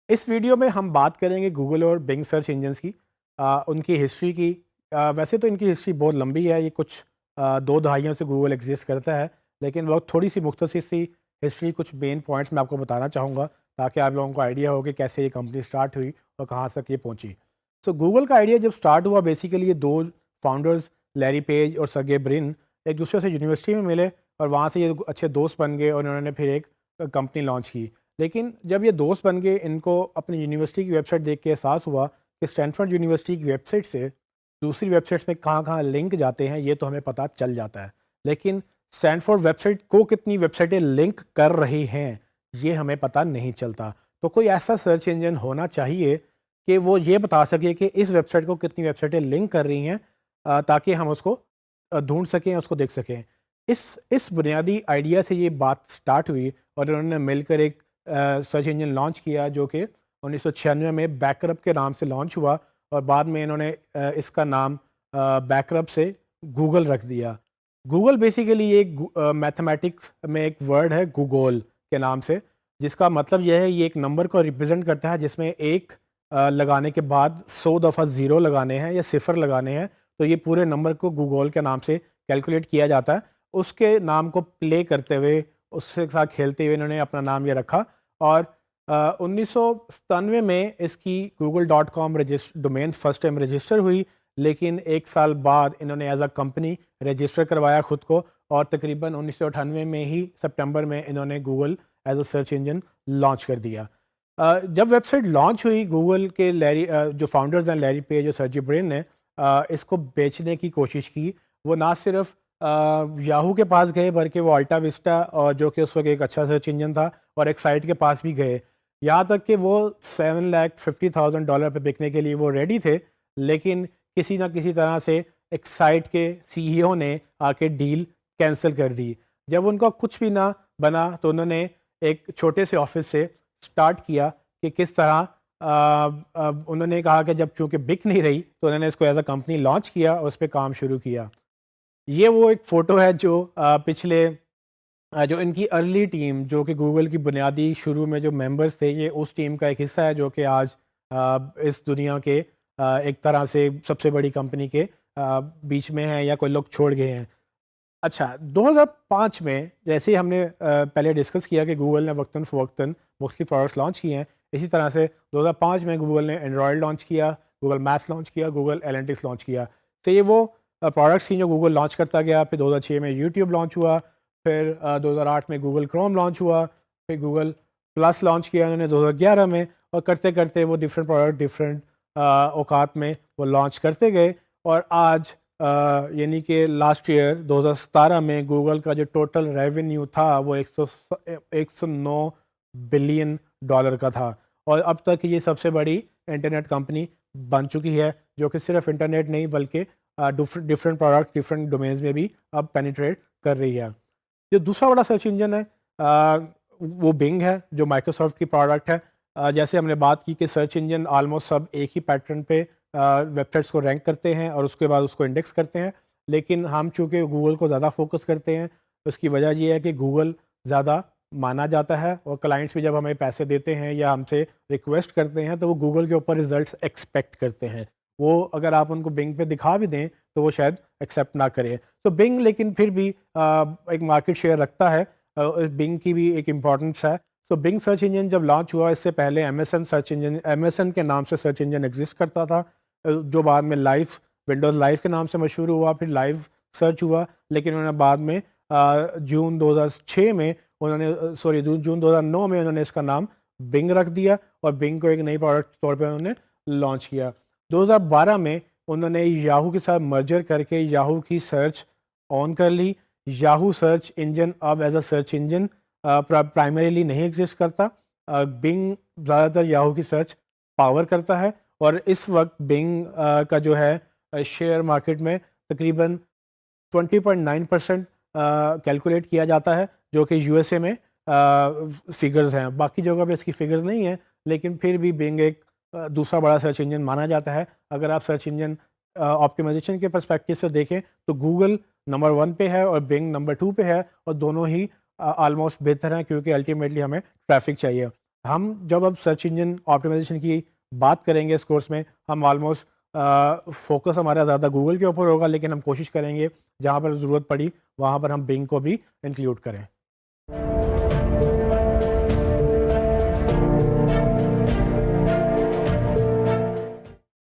इस वीडियो में हम बात करेंगे गूगल और बिंग सर्च इंजन्स की, उनकी हिस्ट्री की। वैसे तो इनकी हिस्ट्री बहुत लंबी है, ये कुछ 2 दहाइयों से गूगल एग्जिस्ट करता है, लेकिन वो थोड़ी सी मुख्तसर सी हिस्ट्री, कुछ मेन पॉइंट्स मैं आपको बताना चाहूँगा ताकि आप लोगों को आइडिया हो कि कैसे ये कंपनी स्टार्ट हुई और कहाँ तक ये पहुँची। सो गूगल का आइडिया जब स्टार्ट हुआ, बेसिकली ये दो फाउंडर्स लैरी पेज और सर्गे ब्रिन एक दूसरे से यूनिवर्सिटी में मिले और वहाँ से ये अच्छे दोस्त बन गए और उन्होंने फिर एक कंपनी लॉन्च की। लेकिन जब ये दोस्त बन गए, इनको अपनी यूनिवर्सिटी की वेबसाइट देख के एहसास हुआ कि स्टैनफोर्ड यूनिवर्सिटी की वेबसाइट से दूसरी वेबसाइट्स में कहाँ कहाँ लिंक जाते हैं, ये तो हमें पता चल जाता है, लेकिन स्टैनफोर्ड वेबसाइट को कितनी वेबसाइटें लिंक कर रही हैं ये हमें पता नहीं चलता। तो कोई ऐसा सर्च इंजन होना चाहिए कि वो ये बता सके कि इस वेबसाइट को कितनी वेबसाइटें लिंक कर रही हैं, ताकि हम उसको ढूंढ सकें, उसको देख सकें। इस बुनियादी आइडिया से ये बात स्टार्ट हुई और उन्होंने मिलकर एक सर्च इंजन लॉन्च किया जो कि 1996 में बैकरप के नाम से लॉन्च हुआ और बाद में इन्होंने इसका नाम बैकरप से गूगल रख दिया। गूगल बेसिकली एक मैथमेटिक्स में एक वर्ड है गूगल के नाम से, जिसका मतलब यह है ये एक नंबर को रिप्रेजेंट करता है जिसमें एक लगाने के बाद 100 दफ़ा ज़ीरो लगाने हैं या सिफर लगाने हैं, तो ये पूरे नंबर को गूगल के नाम से कैलकुलेट किया जाता है। उसके नाम को प्ले करते हुए, उसके साथ खेलते हुए इन्होंने अपना नाम ये रखा और 1997 में इसकी google.com domain first time register हुई, लेकिन एक साल बाद इन्होंने एज अ कंपनी रजिस्टर करवाया खुद को और तकरीबन 1998 में ही सितंबर में इन्होंने Google as a search engine launch कर दिया। जब वेबसाइट लॉन्च हुई, गूगल के जो फाउंडर्स हैं लैरी पेज और सर्जी ब्रिन ने इसको बेचने की कोशिश की। वो ना सिर्फ याहू के पास गए बल्कि वो अल्टा विस्टा और जो कि उस वक्त एक अच्छा सर्च इंजन था और एक साइट के पास भी गए, यहाँ तक कि वो $750,000 पे बिकने के लिए वो रेडी थे, लेकिन किसी ना किसी तरह से एक साइट के सीईओ ने आके डील कैंसिल कर दी। जब उनका कुछ भी ना बना तो उन्होंने एक छोटे से ऑफिस से स्टार्ट किया कि किस तरह उन्होंने कहा कि जब चूंकि बिक नहीं रही तो उन्होंने इसको एज अ कंपनी लॉन्च किया और उस पर काम शुरू किया। ये वो एक फ़ोटो है जो पिछले जो इनकी अर्ली टीम, जो कि गूगल की बुनियादी शुरू में जो मेंबर्स थे, ये उस टीम का एक हिस्सा है जो कि आज इस दुनिया के एक तरह से सबसे बड़ी कंपनी के बीच में है या कोई लोग छोड़ गए हैं। अच्छा, 2005 में जैसे ही हमने पहले डिस्कस किया कि गूगल ने वक्तन फ़वक्तन मुख्तलिफ प्रोडक्ट्स लॉन्च किए हैं, इसी तरह से 2005 में गूगल ने एंड्रॉयड लॉन्च किया, गूगल मैप्स लॉन्च किया, गूगल एनालिटिक्स लॉन्च किया। तो ये वो प्रोडक्ट्स थी जो गूगल लॉन्च करता गया। फिर 2006 में यूट्यूब लॉन्च हुआ, फिर 2008 में गूगल क्रोम लॉन्च हुआ, फिर गूगल प्लस लॉन्च किया उन्होंने 2011 में, और करते करते वो डिफरेंट प्रोडक्ट डिफरेंट औकात में वो लॉन्च करते गए। और आज यानी कि लास्ट ईयर 2017 में गूगल का जो टोटल रेवेन्यू था वो 109 बिलियन डॉलर का था और अब तक ये सबसे बड़ी इंटरनेट कंपनी बन चुकी है, जो कि सिर्फ इंटरनेट नहीं बल्कि डिफरेंट प्रोडक्ट डिफरेंट डोमेन्स में भी अब पेनिट्रेट कर रही है। जो दूसरा बड़ा सर्च इंजन है वो बिंग है, जो माइक्रोसॉफ्ट की प्रोडक्ट है। जैसे हमने बात की कि सर्च इंजन आलमोस्ट सब एक ही पैटर्न पे वेबसाइट्स को रैंक करते हैं और उसके बाद उसको इंडेक्स करते हैं, लेकिन हम चूँकि गूगल को ज़्यादा फोकस करते हैं, उसकी वजह ये है कि गूगल ज़्यादा माना जाता है और क्लाइंट्स भी जब हमें पैसे देते हैं या हमसे रिक्वेस्ट करते हैं तो वो गूगल के ऊपर रिजल्ट्स एक्सपेक्ट करते हैं। वो अगर आप उनको बिंग पे दिखा भी दें तो वो शायद एक्सेप्ट ना करें। तो बिंग लेकिन फिर भी एक मार्केट शेयर रखता है, बिंग की भी एक इम्पॉर्टेंस है। तो बिंग सर्च इंजन जब लॉन्च हुआ, इससे पहले एमएसएन के नाम से सर्च इंजन एग्जिस्ट करता था, जो बाद में विंडोज़ लाइव के नाम से मशहूर हुआ, फिर लाइव सर्च हुआ। लेकिन उन्होंने बाद में जून 2006 में जून 2009 में उन्होंने इसका नाम बिंग रख दिया और बिंग को एक नई प्रोडक्ट के तौर पे उन्होंने लॉन्च किया। 2012 में उन्होंने याहू के साथ मर्जर करके याहू की सर्च ऑन कर ली। याहू सर्च इंजन अब as a search engine primarily नहीं एग्जिस्ट करता। बिंग ज़्यादातर याहू की सर्च पावर करता है और इस वक्त बिंग का जो है शेयर मार्केट में तकरीबन 20.9% कैलकुलेट किया जाता है, जो कि यूएसए में फिगर्स हैं। बाकी जगह पे इसकी फिगर्स नहीं है, लेकिन फिर भी बिंग एक दूसरा बड़ा सर्च इंजन माना जाता है। अगर आप सर्च इंजन ऑप्टिमाइजेशन के पर्सपेक्टिव से देखें तो गूगल नंबर 1 पे है और बिंग नंबर 2 पे है और दोनों ही ऑलमोस्ट बेहतर हैं, क्योंकि अल्टीमेटली हमें ट्रैफिक चाहिए। हम जब अब सर्च इंजन ऑप्टिमाइजेशन की बात करेंगे इस कोर्स में, हम ऑलमोस्ट फोकस हमारा ज़्यादा गूगल के ऊपर होगा, लेकिन हम कोशिश करेंगे जहाँ पर ज़रूरत पड़ी वहाँ पर हम बिंग को भी इंक्लूड करें।